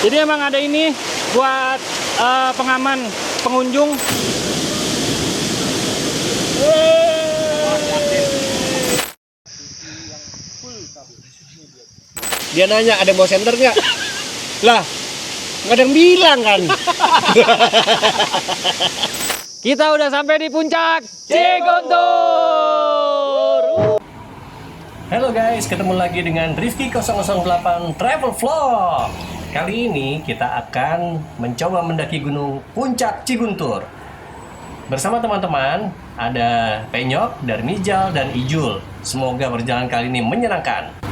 Jadi emang ada ini buat pengaman pengunjung. Dia nanya ada mau senter nggak? Lah, nggak ada yang bilang kan. Kita udah sampai di puncak Ciguntur. Halo guys, ketemu lagi dengan Rifki 008 Travel Vlog. Kali ini kita akan mencoba mendaki gunung Puncak Ciguntur. Bersama teman-teman, ada Penyok, Darmijal, dan Ijul. Semoga perjalanan kali ini menyenangkan.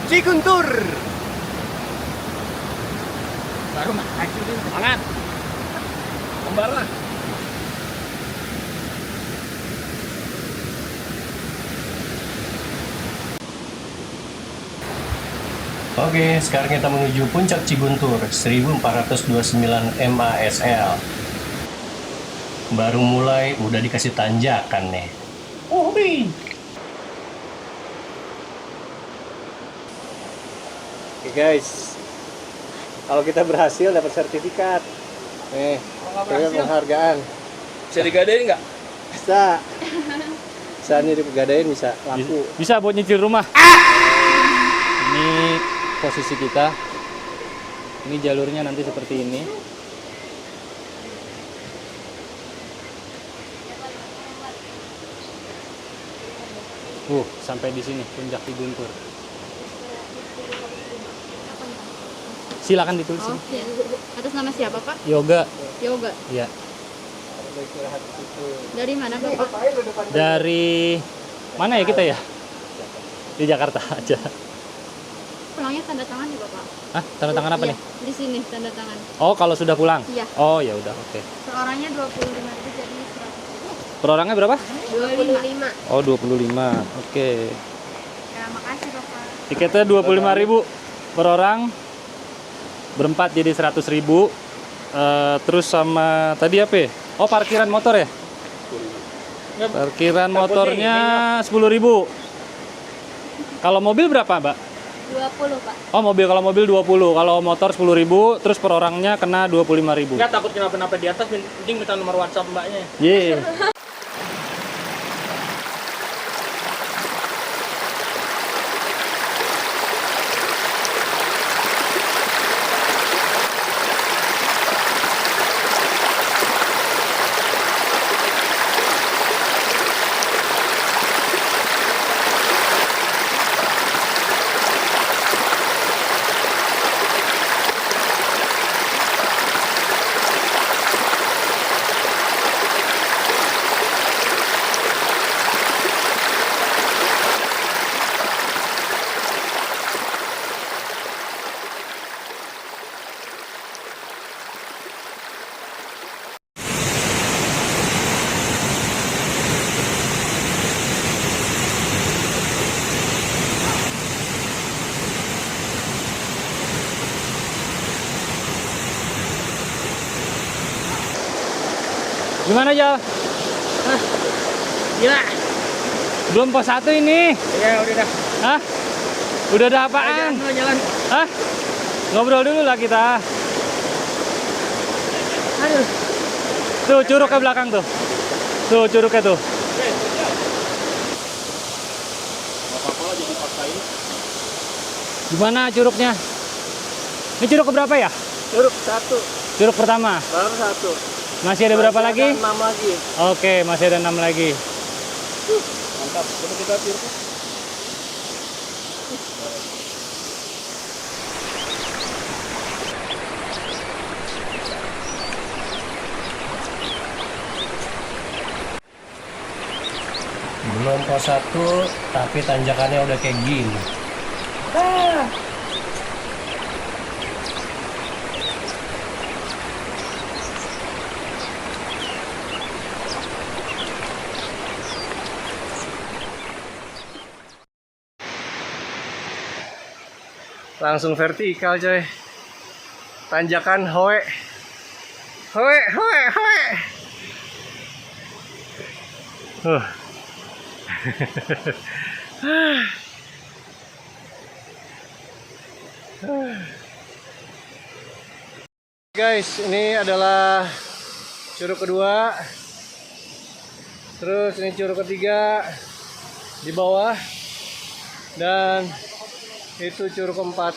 Ciguntur. Baru maju nih, semangat. Kembar lah. Oke, sekarang kita menuju Puncak Ciguntur 1429 MASL. Baru mulai udah dikasih tanjakan nih. Oke guys, kalau kita berhasil dapat sertifikat. Nih, dapat penghargaan. Bisa digadein nggak? Bisa. Bisa nih digadain, bisa laku. Bisa buat nyicil rumah. Ini posisi kita. Ini jalurnya nanti seperti ini. Sampai di sini Puncak Ciguntur. Silakan ditulis. Oh, ya. Atas nama siapa, Pak? Yoga. Yoga. Ya. Dari mana, Bapak? Dari mana ya kita ya? Di Jakarta aja. Pulangnya tanda tangan ya, Bapak? Hah? Tanda tangan apa Iya, nih? di sini tanda tangan. Oh, kalau sudah pulang? Iya. Oh, ya udah, oke. Seorangnya 25.000 jadi 100.000. Per orangnya berapa? 25. Oh, 25. Oke. Ya, makasih, Bapak. Tiketnya 25.000 per orang. Berempat jadi 100.000. Terus sama tadi apa ya? Oh, parkiran motor ya? Parkiran motornya 10.000. Kalau mobil berapa, Mbak? 20, Pak. Oh, kalau mobil 20, kalau motor 10.000, terus per orangnya kena 25.000. Nggak takut kenapa-napa di atas, penting minta nomor WhatsApp mbaknya. Ye. Gimana, Jal? Gila. Belum pos 1 ini. Ya udah dah. Hah? Udah ada apaan? Jalan. Hah? Ngobrol dulu lah kita. Aduh. Tuh, curug ke belakang tuh. Tuh, curugnya tuh. Apa-apa jadi paksain. Gimana curugnya? Ini curug keberapa ya? Curug 1, Curug pertama. baru 1. Masih ada berapa lagi? 6 lagi. Oke, masih ada 6 lagi. Mantap. Coba kita tiru. Belum pos 1 tapi tanjakannya udah kayak gini. Langsung vertikal coy. Tanjakan hoe. Hoe, hoe, hoe. Guys, ini adalah curug kedua. Terus ini curug ketiga di bawah. Dan itu curug keempat.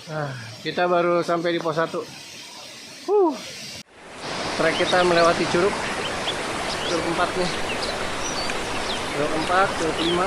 Nah, kita baru sampai di pos 1. Trek kita melewati curug 4 nih. Curug 4, curug 5.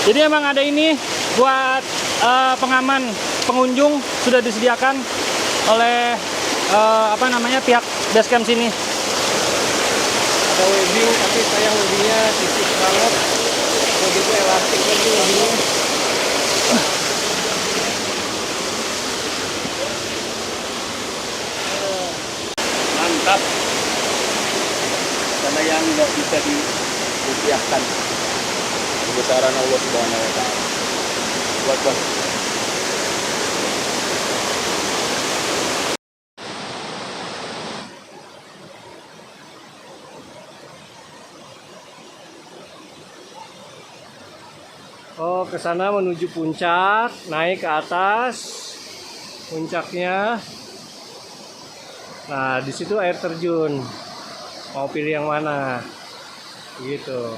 Jadi emang ada ini buat pengaman pengunjung, sudah disediakan oleh pihak basecamp sini. Ada webbing tapi sayang webbingnya tipis banget. Begitu elastik lagi webbingnya. Mantap. Karena yang nggak bisa dirupiahkan kebesaran Allah Subhanahu wa taala. Buat. Oh, ke sana menuju puncak, naik ke atas puncaknya. Nah, di situ air terjun. Mau pilih yang mana? Gitu.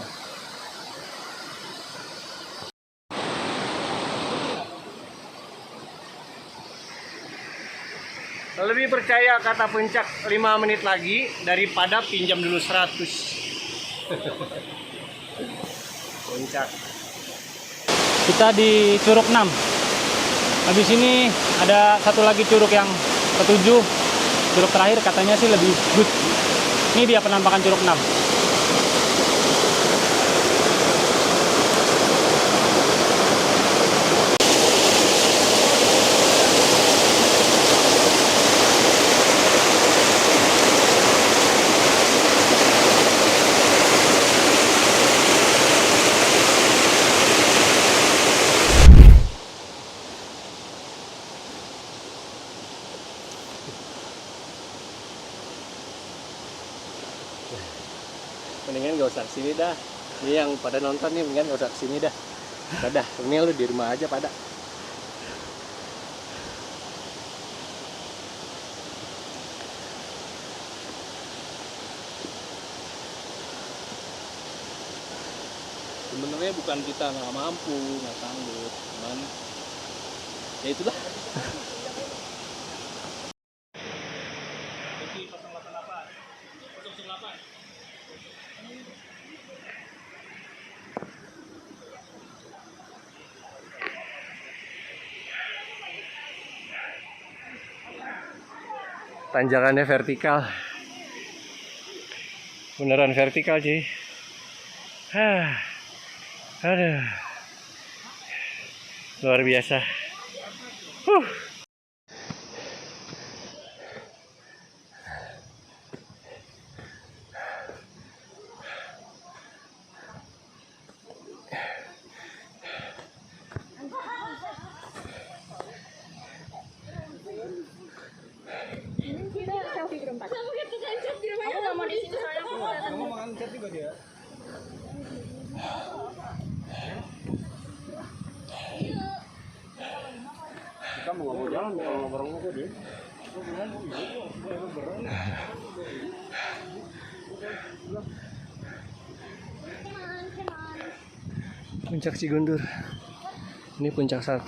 Lebih percaya kata puncak 5 menit lagi daripada pinjam dulu 100. Puncak. Kita di curug 6. Habis ini ada satu lagi curug yang ketujuh. Curug terakhir katanya sih lebih good. Ini dia penampakan curug 6. Mendingan gak usah kesini dah. Ini yang pada nonton nih mendingan gak usah kesini dah. Dadah, ini lu di rumah aja pada. Sebenarnya bukan kita nggak mampu, nggak sanggup, cuman ya itulah. Tanjakannya vertikal. Beneran vertikal sih. Aduh. Luar biasa. Kita mau ngomong jalan, mau bareng aku dia. Puncak Ciguntur. Ini puncak 1.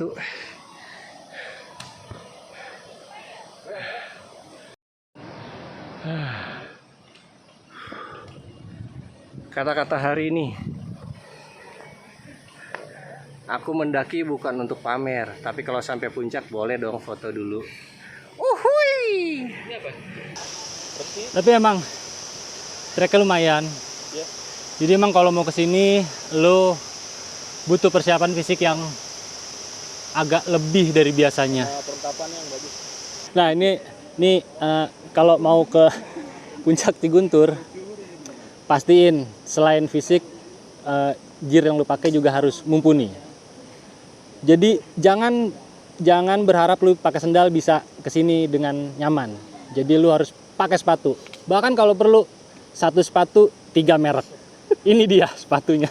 Kata-kata hari ini, aku mendaki bukan untuk pamer, tapi kalau sampai puncak boleh dong foto dulu. Uhui. Tapi emang treknya lumayan. Jadi emang kalau mau kesini lo butuh persiapan fisik yang agak lebih dari biasanya. Perlengkapan yang bagus. Nah ini kalau mau ke puncak Ciguntur, pastiin selain fisik, gear yang lu pakai juga harus mumpuni. Jadi jangan berharap lu pakai sendal bisa kesini dengan nyaman. Jadi lu harus pakai sepatu. Bahkan kalau perlu 1 sepatu 3 merek. Ini dia sepatunya.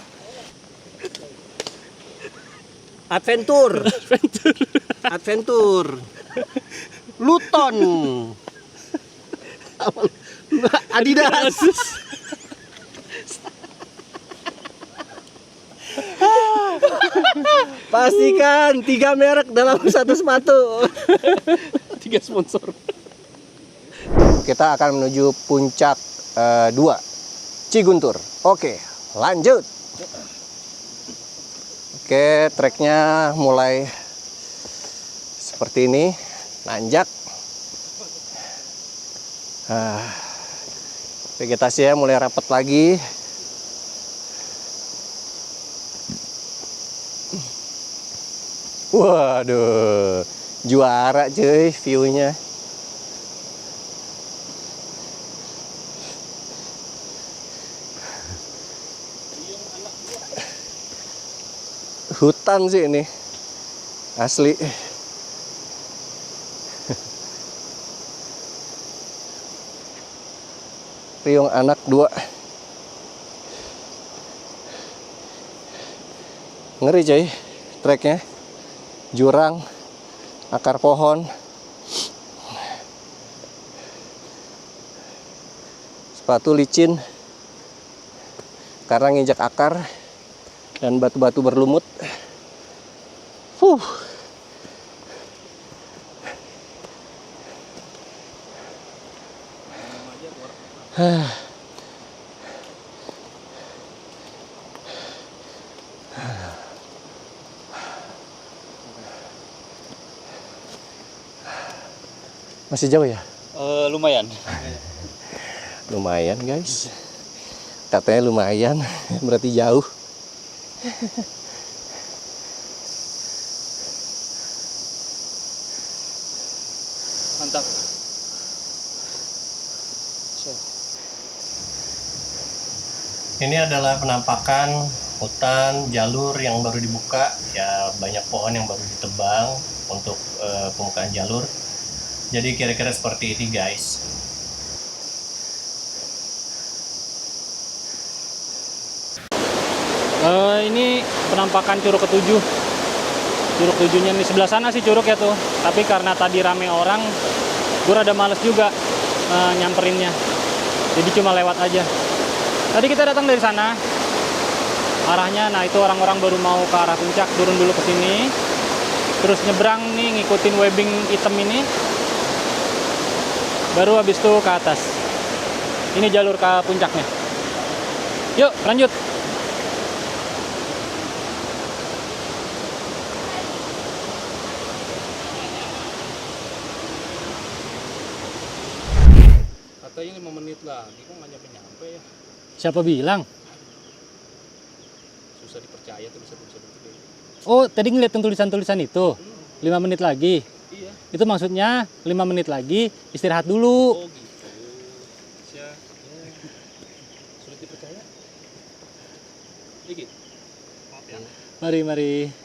Adventure. Adventure. Luton. Adidas. Pastikan 3 merek dalam 1 sepatu. 3 sponsor. Kita akan menuju puncak 2 Ciguntur. Oke, lanjut. Oke, treknya mulai seperti ini, nanjak. Vegetasinya mulai rapat lagi. Waduh, juara cuy view-nya. Hutan sih ini, asli. Riung Anak 2. Ngeri coy treknya. Jurang, akar pohon, sepatu licin karena nginjak akar dan batu-batu berlumut. Masih jauh ya? Lumayan. Lumayan guys. Katanya lumayan, berarti jauh. Mantap. Ini adalah penampakan hutan jalur yang baru dibuka. Ya banyak pohon yang baru ditebang untuk pembukaan jalur. Jadi kira-kira seperti ini guys. Ini penampakan Curug ke-7. Curug 7-nya di sebelah sana sih curug ya tuh. Tapi karena tadi rame orang, gue rada males juga nyamperinnya. Jadi cuma lewat aja. Tadi kita datang dari sana. Arahnya, nah itu orang-orang baru mau ke arah puncak, turun dulu ke sini. Terus nyebrang nih ngikutin webbing hitam ini. Baru habis itu ke atas. Ini jalur ke puncaknya. Yuk, lanjut. Katanya 5 menit lagi, kok nggak nyampe ya? Siapa bilang? Susah dipercaya tuh bisa begitu. Oh, tadi ngeliat tulisan-tulisan itu. 5 menit lagi. Iya. Itu maksudnya 5 menit lagi istirahat dulu. Oh gitu. Ya. Sulit dipercaya. Dikit. Maaf ya. Mari.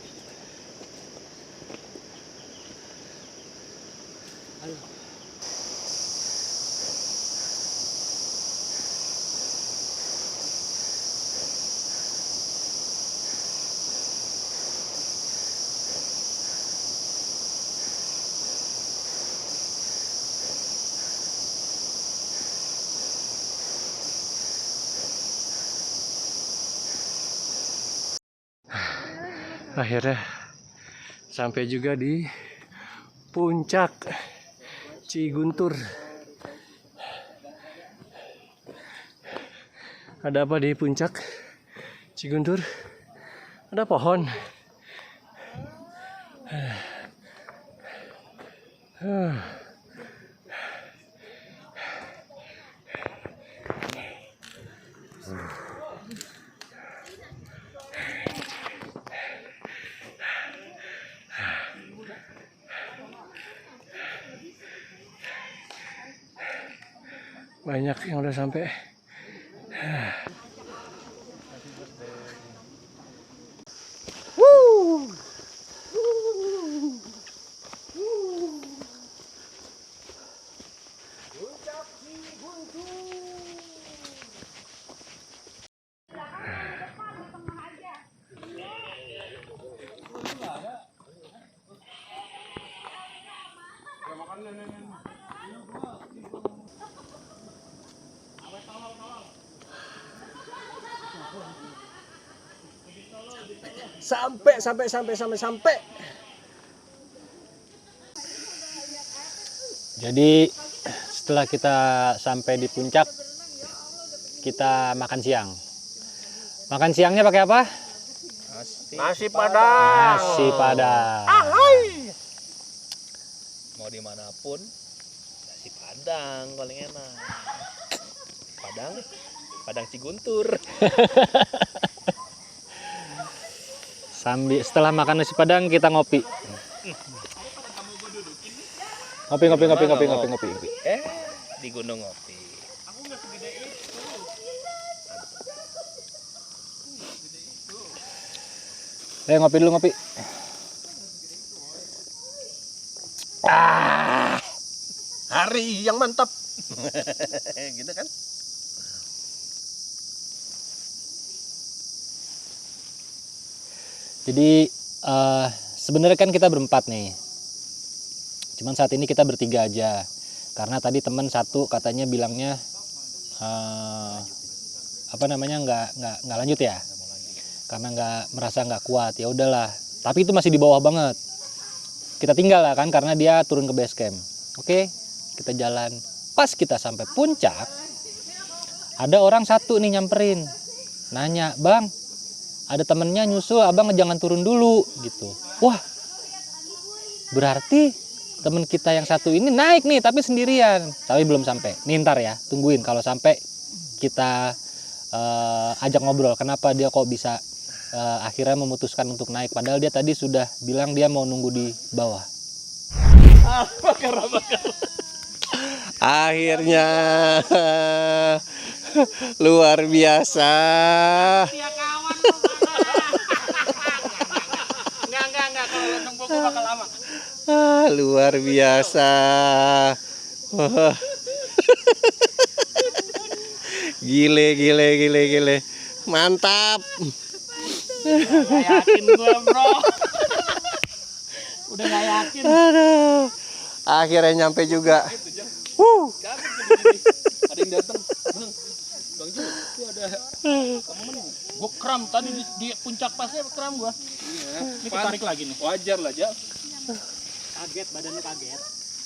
Akhirnya sampai juga di puncak Ciguntur. Ada apa di puncak Ciguntur? Ada pohon. Banyak yang udah sampai. Sampai. Jadi setelah kita sampai di puncak, kita makan siang. Makan siangnya pakai apa? Nasi Padang. Nasi Padang. Mau dimanapun nasi Padang paling enak. Padang Ciguntur. Setelah makan nasi Padang kita ngopi. Ngopi. Di Gunung Ngopi. Ngopi dulu. Hari yang mantap. Gitu kan? Jadi sebenarnya kan kita berempat nih. Cuman saat ini kita bertiga aja. Karena tadi teman satu katanya bilangnya nggak lanjut ya. Karena merasa nggak kuat. Ya udahlah. Tapi itu masih di bawah banget. Kita tinggal lah kan karena dia turun ke base camp. Oke, kita jalan. Pas kita sampai puncak, ada orang satu nih nyamperin. Nanya, "Bang, ada temennya nyusul, abang jangan turun dulu," gitu. Wah, berarti temen kita yang satu ini naik nih tapi sendirian. Tapi belum sampai. Nih ntar ya, tungguin kalau sampai kita ajak ngobrol. Kenapa dia kok bisa akhirnya memutuskan untuk naik. Padahal dia tadi sudah bilang dia mau nunggu di bawah. Akhirnya luar biasa. Enggak, kalau nunggu gue bakal lama. Luar biasa. Wah. Gile. Mantap. Gak yakin gue, bro. Udah gak yakin. Aduh. Akhirnya nyampe juga. Ada yang datang. Bang Jo, itu ada temen gue kram tadi di puncak pasnya kram gue. Iya. Ini ketarik lagi nih. Wajar lah, Ja. Kaget, badannya kaget.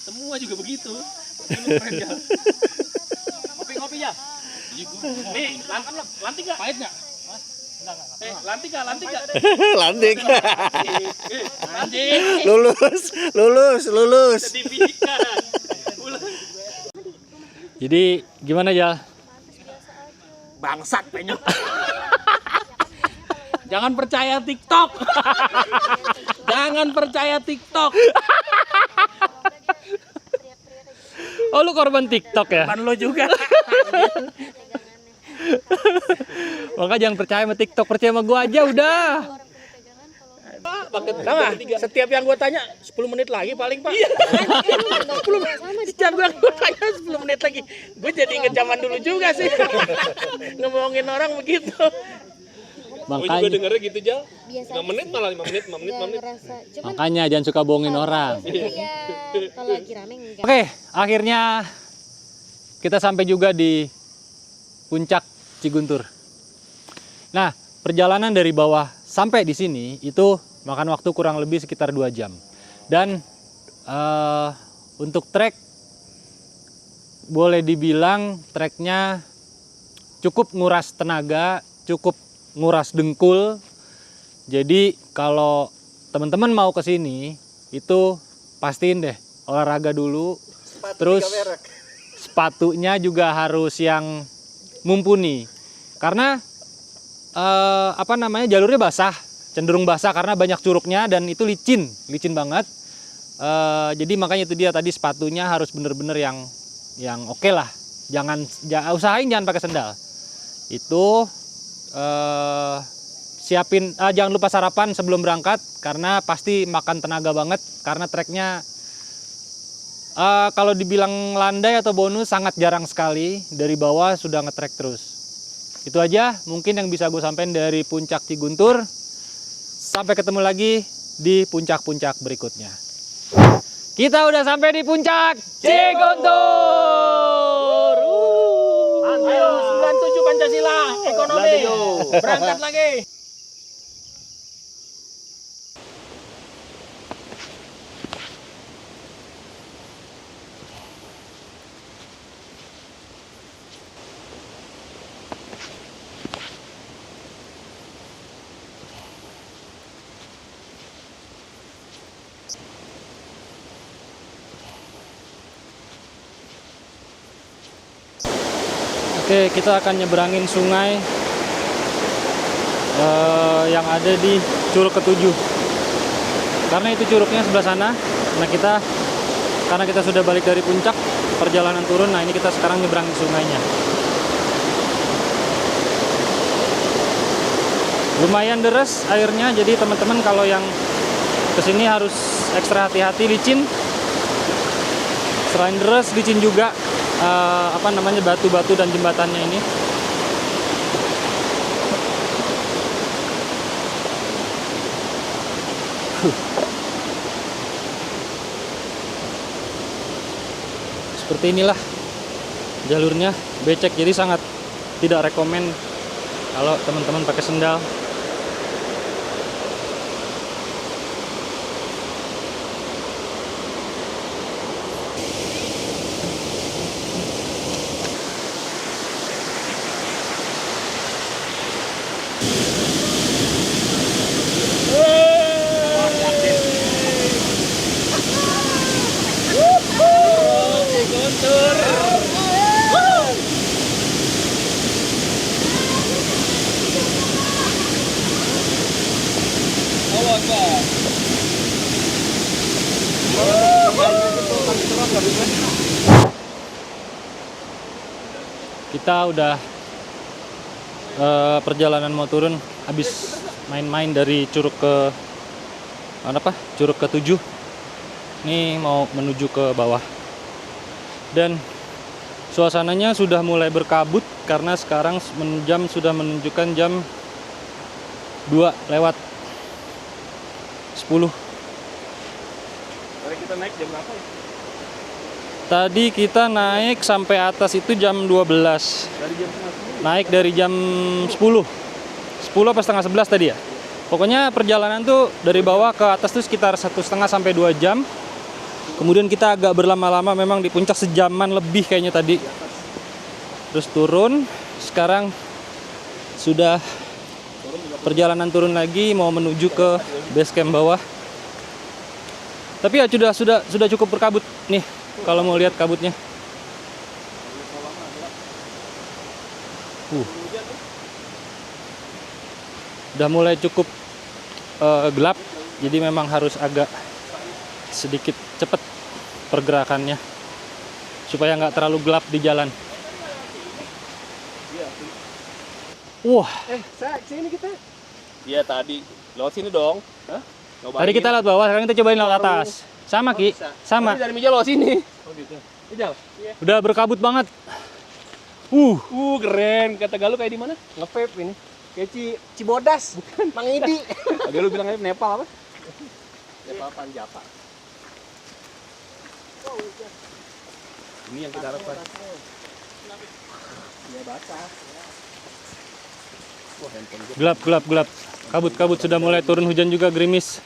Semua juga begitu. Ngopi ya. Nih, lantik gak? Pahit gak? Lantik gak? Lantik. Lantik. Lulus. Sertifikat. Jadi gimana ya? Bangsat penyok. Jangan percaya TikTok. Jangan percaya TikTok. Oh, lu korban TikTok ya? Kan lo juga. Maka jangan percaya sama TikTok, percaya sama gua aja udah. Sama, setiap yang gue tanya 10 menit lagi paling, Pak. Iya. Setiap gue tanya 10 menit lagi. Gue jadi inget zaman dulu juga sih. Ngomongin orang begitu. Makanya dengernya gitu, Jal. 5 menit malah 5 menit. Makanya jangan suka bohongin orang. Iya, kalau lagi rame enggak. Oke, akhirnya kita sampai juga di puncak Ciguntur. Nah, perjalanan dari bawah sampai di sini itu makan waktu kurang lebih sekitar 2 jam. Dan untuk trek, boleh dibilang treknya cukup nguras tenaga, cukup nguras dengkul. Jadi kalau teman-teman mau ke sini, itu pastiin deh olahraga dulu. Terus sepatunya juga harus yang mumpuni. Karena jalurnya basah, cenderung basah karena banyak curugnya dan itu licin banget. Jadi makanya itu dia tadi sepatunya harus bener-bener yang oke lah. Usahain jangan pakai sendal. Itu jangan lupa sarapan sebelum berangkat karena pasti makan tenaga banget karena treknya kalau dibilang landai atau bonus sangat jarang sekali, dari bawah sudah ngetrek terus. Itu aja mungkin yang bisa gue sampaikan dari Puncak Ciguntur. Sampai ketemu lagi di puncak-puncak berikutnya. Kita udah sampai di Puncak Ciguntur. Ayo 97 Pancasila ekonomi. Berangkat lagi. Oke, kita akan nyeberangin sungai yang ada di Curug ke-7. Karena itu curugnya sebelah sana. Nah, karena kita sudah balik dari puncak, perjalanan turun. Nah, ini kita sekarang nyeberangin sungainya. Lumayan deras airnya, jadi teman-teman kalau yang kesini harus ekstra hati-hati, licin. Selain deras, licin juga batu-batu dan jembatannya ini. Seperti inilah jalurnya, becek, jadi sangat tidak rekomen kalau teman-teman pakai sendal. Kita udah perjalanan mau turun, habis main-main dari curug ke-7. Ini mau menuju ke bawah. Dan suasananya sudah mulai berkabut karena sekarang jam sudah menunjukkan jam 2:10. Tadi kita naik jam berapa ya? Tadi kita naik sampai atas itu jam 12. Dari jam 9. Naik dari jam 10. 10 apa setengah 11 tadi ya? Pokoknya perjalanan tuh dari bawah ke atas tuh sekitar 1,5 sampai 2 jam. Kemudian kita agak berlama-lama, memang di puncak sejaman lebih kayaknya tadi. Terus turun, sekarang sudah perjalanan turun lagi mau menuju ke base camp bawah. Tapi ya sudah cukup berkabut nih kalau mau lihat kabutnya. Udah mulai cukup gelap, jadi memang harus agak sedikit cepat pergerakannya supaya nggak terlalu gelap di jalan. Wah. Sini kita. Iya tadi. Lewat sini dong. Hah? Tadi kita lewat bawah, sekarang kita cobain lewat atas. Sama Ki, sama. Dari meja lewat sini. Oh gitu. Ijal. Udah berkabut banget. Keren. Kata Galuh kayak di mana? Nge-vape ini. Kayak Cibodas, bukan Mang Idi. Agak lu bilang Nepal apa? Nepal Panjapa. Ini yang kita harapkan. Iya basah. Gelap. Kabut sudah mulai turun, hujan juga, gerimis.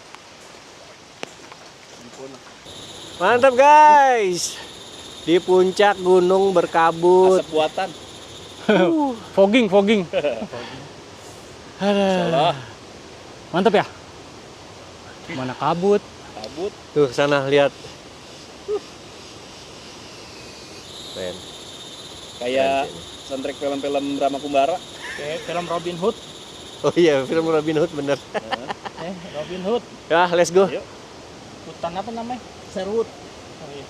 Mantap guys. Di puncak gunung berkabut. Asap buatan. Fogging. Aduh. Mantap ya? Mana kabut? Kabut. Tuh sana lihat. Keren. Kayak soundtrack film-film drama Kumbara. Kayak film Robin Hood. Oh iya, film Robin Hood bener. Robin Hood. Ya, let's go. Ayo. Hutan apa namanya? Sherwood. Oh, iya.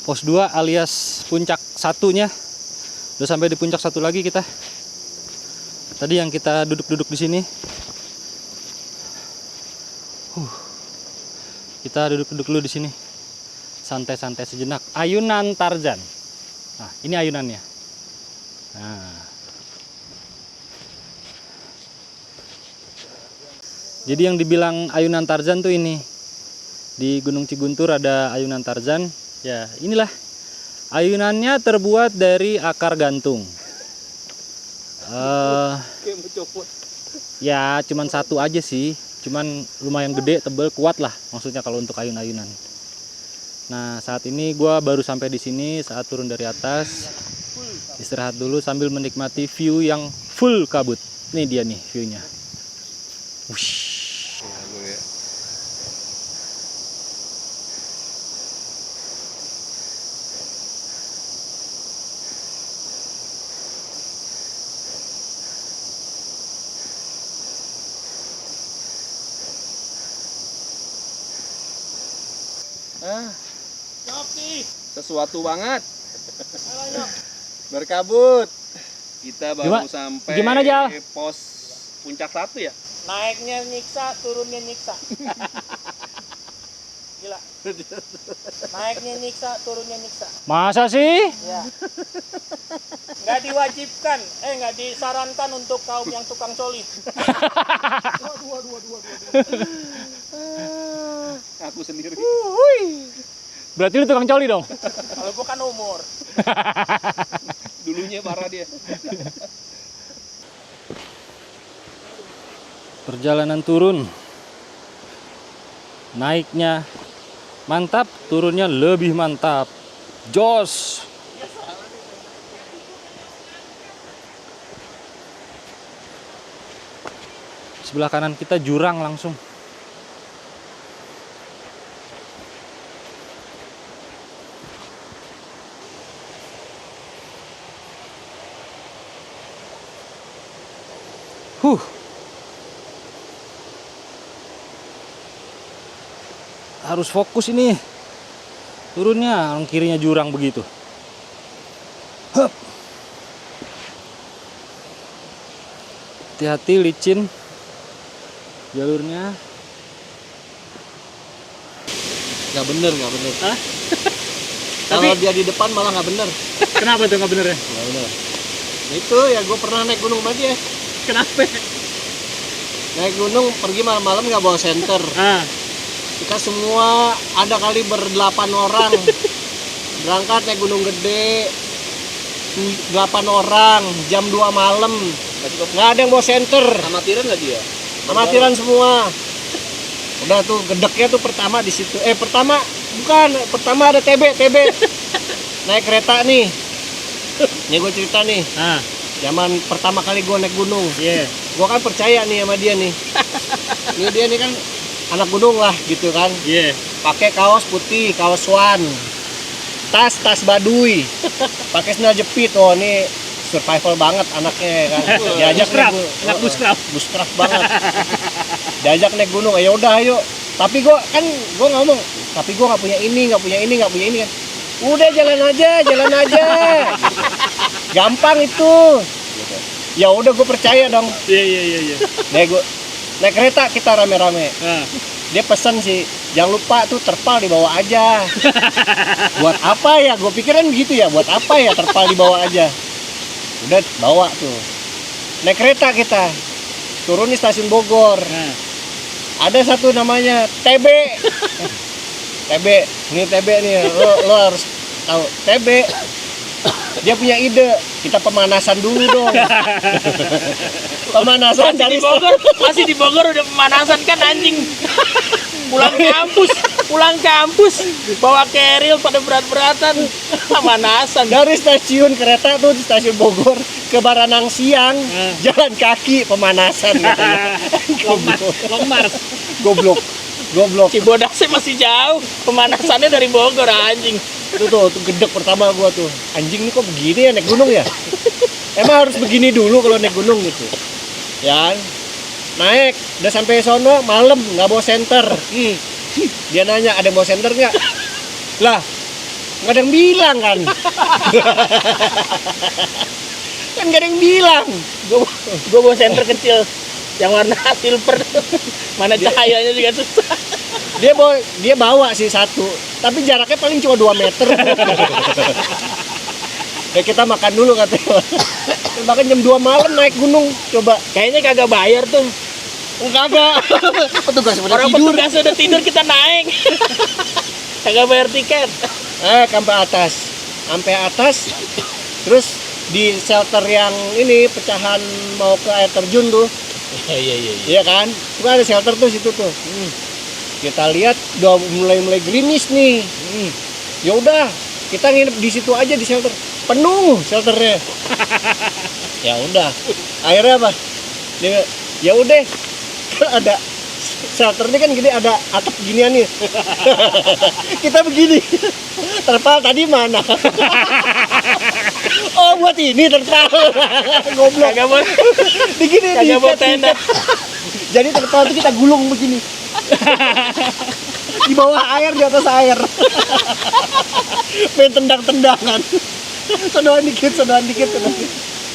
Pos 2 alias puncak satunya. Udah sampai di puncak satu lagi kita. Tadi yang kita duduk-duduk di sini. Kita duduk-duduk dulu di sini. Santai-santai sejenak. Ayunan Tarzan. Nah, ini ayunannya. Nah. Jadi yang dibilang ayunan Tarzan tuh ini. Di Gunung Ciguntur ada ayunan Tarzan. Ya, inilah. Ayunannya terbuat dari akar gantung. Ya, cuman satu aja sih. Cuman lumayan gede, tebel, kuat lah. Maksudnya kalau untuk ayun-ayunan. Nah, saat ini gue baru sampai di sini saat turun dari atas. Istirahat dulu sambil menikmati view yang full kabut. Ini dia nih view-nya. Wush. Sesuatu banget. Berkabut. Kita baru sampai gimana, Jal? Pos puncak 1 ya? Naiknya nyiksa, turunnya nyiksa. Gila. Naiknya nyiksa, turunnya nyiksa. Masa sih? Ya. Nggak diwajibkan, nggak disarankan untuk kaum yang tukang coli. Aku sendiri. Berarti lu tukang coli dong? Kalau gua kan umur. Dulunya parah dia. Perjalanan turun. Naiknya mantap, turunnya lebih mantap. Jos. Sebelah kanan kita jurang langsung. Harus fokus ini. Turunnya, orang kirinya jurang begitu. Hup. Hati-hati licin jalurnya. Nggak bener. Hah? Kalau dia di depan malah nggak bener. Kenapa tuh nggak bener ya? Nggak bener. Itu ya gue pernah naik gunung sama dia. Kenapa? Naik gunung pergi malam-malam nggak bawa senter. Ah. Kita semua ada kali ber-8 orang. Berangkat naik gunung gede. 8 orang, jam 2 malam. Nggak ada yang bawa senter. Amatiran nggak dia? Amatiran semua. Udah tuh gedeknya tuh pertama di situ. Pertama ada TB. Naik kereta nih. Ini gue cerita nih. Ah. Zaman pertama kali gue naik gunung. Iya. Yeah. Gue kan percaya nih sama dia nih. Dia nih kan anak gunung lah gitu kan. Iya. Yeah. Pakai kaos putih, kaos swan. Tas Baduy. Pakai sandal jepit. Oh, ini survival banget anaknya kan. Diajak naik bushcraft banget. Diajak naik gunung. Ya udah ayo. Tapi gue ngomong, tapi gue nggak punya ini kan. Udah jalan aja. Gampang itu. Ya udah gue percaya dong. Iya. Naik kereta kita rame-rame. Ah. Dia pesen sih Jangan lupa tuh terpal dibawa aja. Buat apa ya? Gue pikiran begitu ya. Buat apa ya terpal dibawa aja? Udah bawa tuh. Naik kereta kita. Turun di stasiun Bogor. Nah. Ada satu namanya TB. TB. Ini TB nih. Lo harus tahu. TB. Dia punya ide. Kita pemanasan dulu dong. Pemanasan Masih dari di Bogor, masih di Bogor udah pemanasan kan anjing. Pulang kampus, bawa keril pada berat-beratan, pemanasan. dari stasiun kereta tuh di stasiun Bogor ke Baranang Siang, jalan kaki pemanasan katanya. Long Mars. Goblok. Cibodasnya masih jauh, pemanasannya dari Bogor anjing. Tuh gedek pertama gua tuh. Anjing ini kok begini ya naik gunung ya? Emang harus begini dulu kalau naik gunung gitu. Ya. Naik, udah sampai sono malam nggak bawa senter. Dia nanya ada yang bawa senter nggak? Lah, nggak ada yang bilang kan? Kan nggak ada yang bilang. Gue bawa senter kecil yang warna silver, mana cahayanya juga susah. Dia bawa sih satu, tapi jaraknya paling cuma 2 meter. Ya kita makan dulu katanya. Makan jam 2 malam naik gunung, coba. Kayaknya kagak bayar tuh. Kagak. Petugas pada Orang tidur. petugas udah tidur kita naik. Kagak bayar tiket. Sampai atas. Terus di shelter yang ini pecahan mau ke air terjun tuh. Iya. Iya kan? Itu ada shelter tuh situ tuh. Kita lihat udah mulai gerimis nih. Ya udah, kita nginep di situ aja di shelter. Penuh shelternya. Ya udah. Akhirnya apa? Ya udah. Kan ada shelter ini kan gini ada atap ginian nih. Kita begini. Terpal tadi mana? Oh buat ini terpal. Goblok. Kagak mau, Begini kagak mau diikat, tenda. diikat. Jadi terpal itu kita gulung begini. Di bawah air, di atas air. Main tendang-tendangan. Sodoan dikit.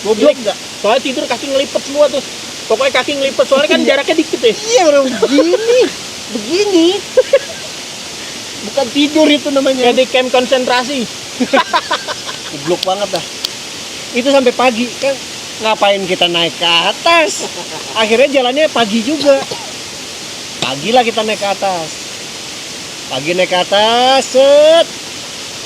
Goblok enggak? Soalnya tidur kaki ngelipet semua tuh. Pokoknya kaki ngelipet soalnya kan jaraknya dikit ya. Iya orang begini. Bukan tidur itu namanya. Kayak di camp konsentrasi. Goblok banget dah. Itu sampai pagi kan ngapain kita naik ke atas? Akhirnya jalannya pagi juga. Pagi lah kita naik ke atas. Set.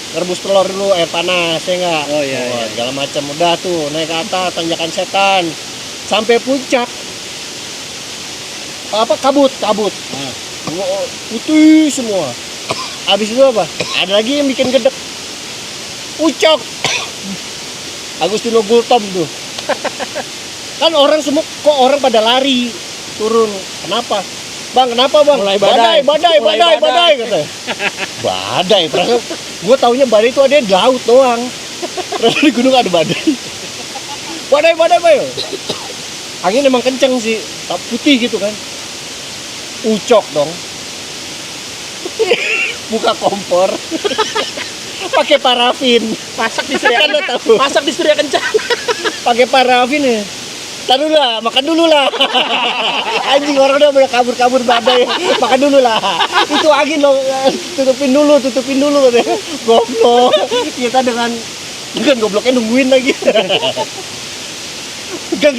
Ngerebus telur dulu air panas ya enggak? Oh, iya. Segala macam udah tuh naik ke atas tanjakan setan. Sampai puncak. Kabut. Putih semua. Habis itu apa? Ada lagi yang bikin gedek. Ucok. Agustino Gultom tuh. Kan orang semua kok orang pada lari turun. Kenapa? Bang, kenapa bang? Mulai badai Katanya. Badai, perasaan gue taunya badai itu ada di laut doang. Perasaan di gunung ada badai. Badai. Angin emang kenceng sih, putih gitu kan. Ucok dong. Buka kompor. Pakai parafin. Masak di Surya. Kan lo tahu. Masak di Surya Kencang. Pakai parafin ya. Taruh lah, makan dulu lah. Anjing orang udah kabur badai. Makan dulu lah. Itu angin lo tutupin dulu katanya. Goblok. Kita dengan gobloknya nungguin lagi. Gak.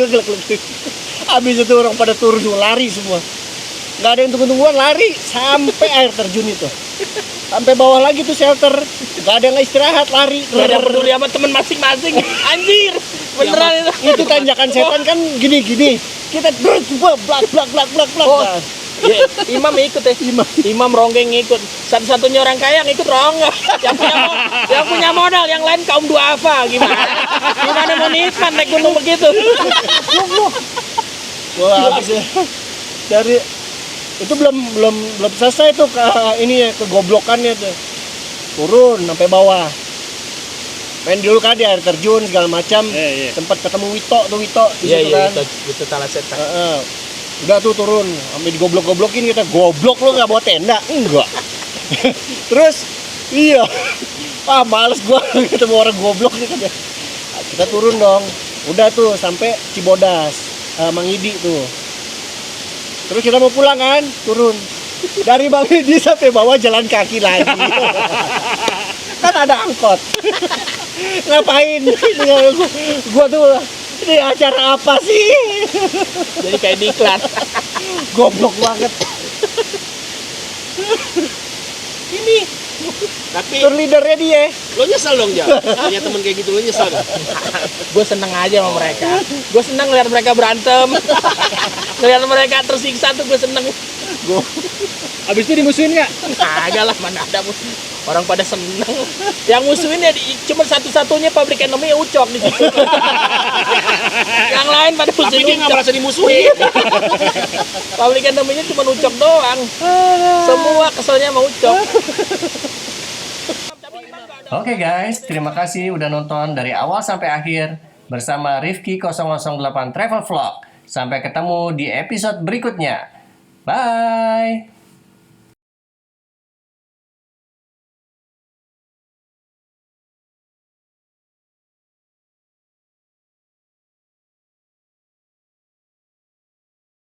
Habis itu orang pada turun lari semua. Gak ada yang tunggu-tungguan, lari sampai air terjun itu. Sampai bawah lagi tuh shelter. Gak ada yang istirahat, lari. Gak ada peduli sama temen masing-masing. Anjir, beneran itu. Itu tanjakan setan kan gini. Kita blak. Oh, iya, imam ikut ya. Imam ronggeng ikut. Satu-satunya orang kaya yang ikut ronggeng. Yang punya modal, yang lain kaum duafa. Gimana mau nikmat naik gunung begitu? Wah, habis ya. Dari itu belum selesai tuh ke ini ya, kegoblokannya tuh. Turun sampai bawah. Main dulu kan di air terjun segala macam. Tempat ketemu Wito di situ kan. Itu salah setan. Udah tuh turun, sampai digoblok-goblokin kita. Goblok lo nggak bawa tenda? Enggak. Terus iya. Males gua ketemu orang goblok nih kan. Kita turun dong. Udah tuh sampai Cibodas, Mangidi tuh. Terus kita mau pulang kan, turun. Dari Bang Edi sampai bawah jalan kaki lagi. Kan ada angkot. Ngapain? Gua tuh ini acara apa sih? Jadi kayak di iklan. Goblok banget. Ini Tapi tour leadernya dia. lo nyesel dong, Ja? Punya temen kayak gitu, lo nyesel gak? Gue seneng aja sama mereka. Gue seneng ngeliat mereka berantem. Ngeliat mereka tersiksa tuh gue seneng. Abis itu dimusuhin nggak? Kagak lah, mana ada musuh. Orang pada seneng. Yang musuhin ya cuma satu-satunya Public Enemy Ucok di situ. Yang lain pada musuhin. Tapi dia nggak merasa dimusuhin. Public Enemy-nya cuma Ucok doang. Semua keselnya sama Ucok. Oke guys, terima kasih udah nonton dari awal sampai akhir bersama Rifki 008 Travel Vlog. Sampai ketemu di episode berikutnya. Bye.